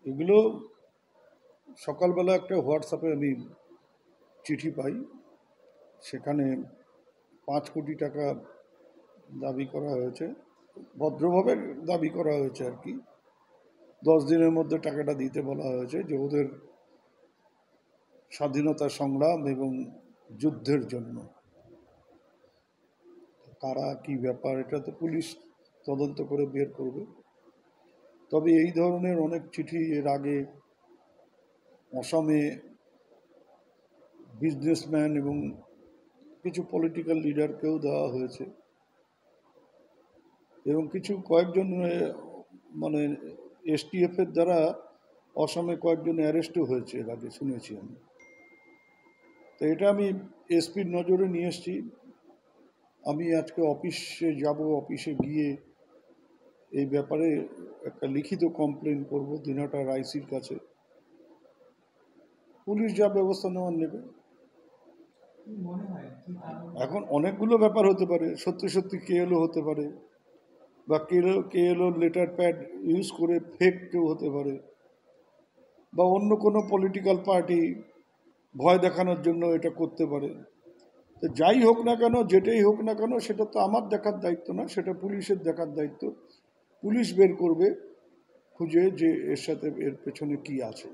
এগুলো সকালবেলা একটা হোয়াটসঅ্যাপে আমি চিঠি পাই, সেখানে 5 কোটি টাকা দাবি করা হয়েছে, ভদ্রভাবে দাবি করা হয়েছে আর কি। 10 দিনের মধ্যে টাকাটা দিতে বলা হয়েছে, যে ওদের স্বাধীনতা সংগ্রাম এবং যুদ্ধের জন্য। কারা কি ব্যাপার এটা তো পুলিশ তদন্ত করে বের করবে। তবে এই ধরনের অনেক চিঠি এর আগে অসমে বিজনেসম্যান এবং কিছু পলিটিক্যাল লিডারকেও দেওয়া হয়েছে, এবং কয়েকজন মানে STF এর দ্বারা অসমে কয়েকজন অ্যারেস্টও হয়েছে এর আগে, শুনেছি আমি। তো এটা আমি এসপির নজরে নিয়ে এসেছি। আমি আজকে অফিসে যাব, অফিসে গিয়ে এই ব্যাপারে একটা লিখিত কমপ্লেন করব দিনহাটার আইসির কাছে। পুলিশ যা ব্যবস্থা নেওয়ার নেবে। এখন অনেকগুলো ব্যাপার হতে পারে, সত্যি সত্যি KLO হতে পারে, বা KLO লেটার প্যাড ইউজ করে ফেক কেউ হতে পারে, বা অন্য কোনো পলিটিক্যাল পার্টি ভয় দেখানোর জন্য এটা করতে পারে। তো যাই হোক না কেন, যেটাই হোক না কেন, সেটা তো আমার দেখার দায়িত্ব না, সেটা পুলিশের দেখার দায়িত্ব। পুলিশ বের করবে খুঁজে যে এর সাথে এর পেছনে কি আছে।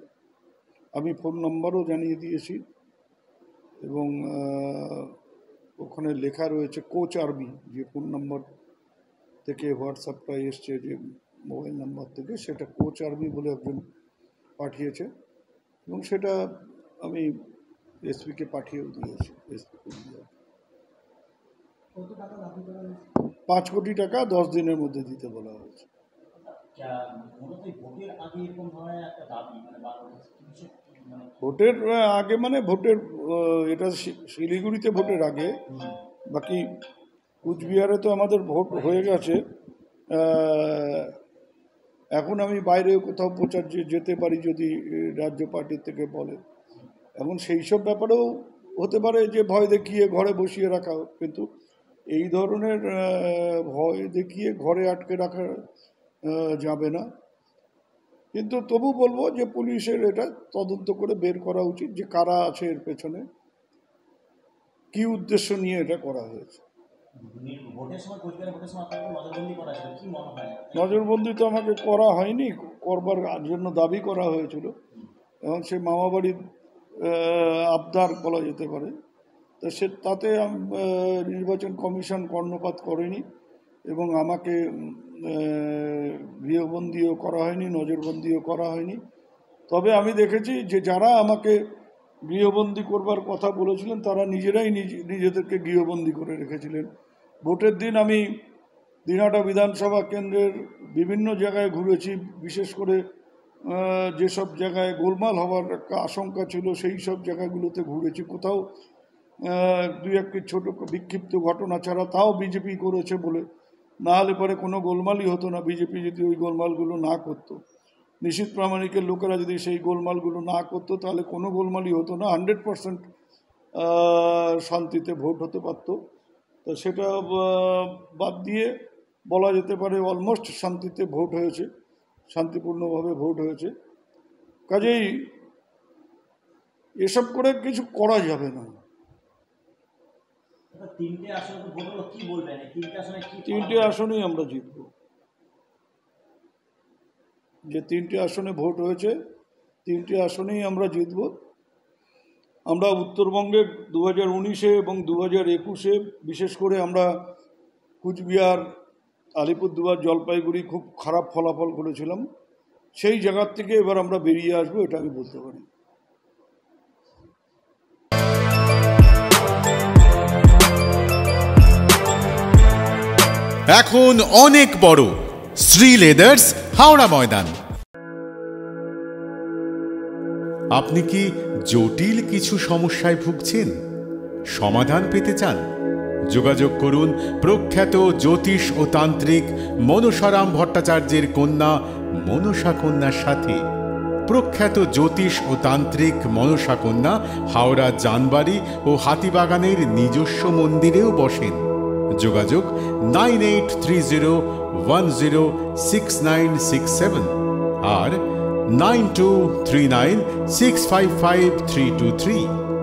আমি ফোন নম্বরও জানিয়ে দিয়েছি, এবং ওখানে লেখা রয়েছে কোচ আর্মি, যে ফোন নম্বর থেকে হোয়াটসঅ্যাপটা এসছে, যে মোবাইল নাম্বার থেকে, সেটা কোচ আর্মি বলে একজন পাঠিয়েছে, এবং সেটা আমি এসপিকে পাঠিয়েও দিয়েছি। 5 কোটি টাকা 10 দিনের মধ্যে দিতে বলা হয়েছে। ভোটের আগে মানে ভোটের, এটা শিলিগুড়িতে ভোটের আগে, বাকি কুচবিহারে তো আমাদের ভোট হয়ে গেছে। এখন আমি বাইরে কোথাও প্রচার যেতে পারি যদি রাজ্য পার্টির থেকে বলে। এখন সেই সব ব্যাপারেও হতে পারে যে ভয় দেখিয়ে ঘরে বসিয়ে রাখা, কিন্তু এই ধরনের ভয় দেখিয়ে ঘরে আটকে রাখা যাবে না। কিন্তু তবু বলবো যে পুলিশের এটা তদন্ত করে বের করা উচিত, যে কারা আছে এর পেছনে, কি উদ্দেশ্য নিয়ে এটা করা হয়েছে। নজরবন্দি তো আমাকে করা হয়নি, করবার জন্য দাবি করা হয়েছিল, এবং সে মামাবাড়ির আবদার বলা যেতে পারে। তো তাতে নির্বাচন কমিশন কর্ণপাত করেনি, এবং আমাকে গৃহবন্দিও করা হয়নি, নজরবন্দিও করা হয়নি। তবে আমি দেখেছি যে যারা আমাকে গৃহবন্দী করবার কথা বলেছিলেন, তারা নিজেরাই নিজেদেরকে গৃহবন্দী করে রেখেছিলেন। ভোটের দিন আমি দিনহাটা বিধানসভা কেন্দ্রের বিভিন্ন জায়গায় ঘুরেছি, বিশেষ করে যেসব জায়গায় গোলমাল হওয়ার একটা আশঙ্কা ছিল সেই সব জায়গাগুলোতে ঘুরেছি। কোথাও 2-1টি ছোট বিক্ষিপ্ত ঘটনা ছাড়া, তাও বিজেপি করেছে বলে, না হলে পরে কোনো গোলমালই হতো না। বিজেপি যদি ওই গোলমালগুলো না করতো, নিশীথ প্রামাণিকের লোকেরা যদি সেই গোলমালগুলো না করতো, তাহলে কোনো গোলমালই হতো না, 100% শান্তিতে ভোট হতে পারতো। তো সেটা বাদ দিয়ে বলা যেতে পারে অলমোস্ট শান্তিতে ভোট হয়েছে, শান্তিপূর্ণভাবে ভোট হয়েছে। কাজেই এসব করে কিছু করা যাবে না। 3টে আসনেই আমরা জিতব। যে 3টে আসনে ভোট হয়েছে, 3টে আসনেই আমরা জিতব। আমরা উত্তরবঙ্গে 2019-এ এবং 2021-এ বিশেষ করে আমরা কুচবিহার, আলিপুরদুয়ার, জলপাইগুড়ি খুব খারাপ ফলাফল করেছিলাম। সেই জায়গার থেকে এবার আমরা বেরিয়ে আসবো, এটা আমি বলতে পারি। এখন অনেক বড় শ্রী লেদার্স, হাওড়া ময়দান। আপনি কি জটিল কিছু সমস্যায় ভুগছেন, সমাধান পেতে চান? যোগাযোগ করুন প্রখ্যাত জ্যোতিষ ও তান্ত্রিক মনসারাম ভট্টাচার্যের কন্যা মনসা কন্যার সাথে। প্রখ্যাত জ্যোতিষ ও তান্ত্রিক মনসা কন্যা হাওড়া জানবাড়ি ও হাতিবাগানের নিজস্ব মন্দিরেও বসেন। যোগাযোগ 9830106967 আর 9239655323।